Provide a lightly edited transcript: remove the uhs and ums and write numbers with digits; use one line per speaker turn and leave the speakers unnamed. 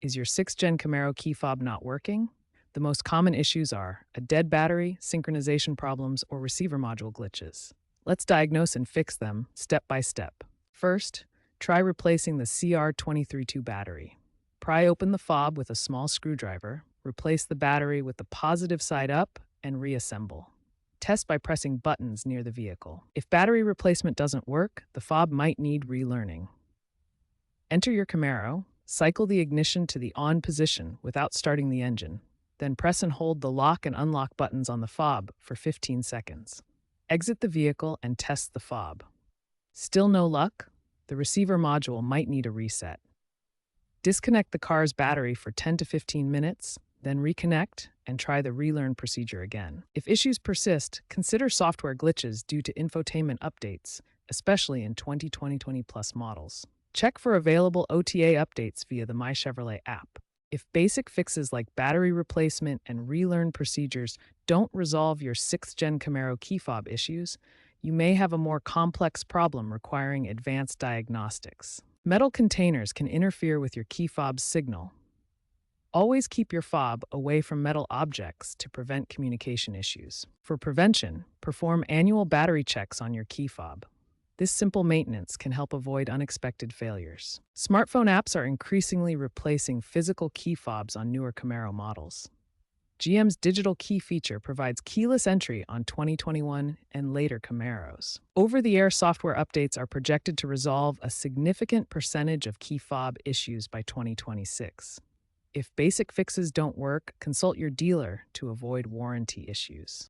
Is your 6th Gen Camaro key fob not working? The most common issues are a dead battery, synchronization problems, or receiver module glitches. Let's diagnose and fix them step by step. First, try replacing the CR232 battery. Pry open the fob with a small screwdriver, replace the battery with the positive side up, and reassemble. Test by pressing buttons near the vehicle. If battery replacement doesn't work, the fob might need relearning. Enter your Camaro, cycle the ignition to the on position without starting the engine, then press and hold the lock and unlock buttons on the fob for 15 seconds. Exit the vehicle and test the fob. Still no luck? The receiver module might need a reset. Disconnect the car's battery for 10 to 15 minutes, then reconnect and try the relearn procedure again. If issues persist, consider software glitches due to infotainment updates, especially in 2020 plus models. Check for available OTA updates via the My Chevrolet app. If basic fixes like battery replacement and relearn procedures don't resolve your 6th Gen Camaro key fob issues, you may have a more complex problem requiring advanced diagnostics. Metal containers can interfere with your key fob's signal. Always keep your fob away from metal objects to prevent communication issues. For prevention, perform annual battery checks on your key fob. This simple maintenance can help avoid unexpected failures. Smartphone apps are increasingly replacing physical key fobs on newer Camaro models. GM's digital key feature provides keyless entry on 2021 and later Camaros. Over-the-air software updates are projected to resolve a significant percentage of key fob issues by 2026. If basic fixes don't work, consult your dealer to avoid warranty issues.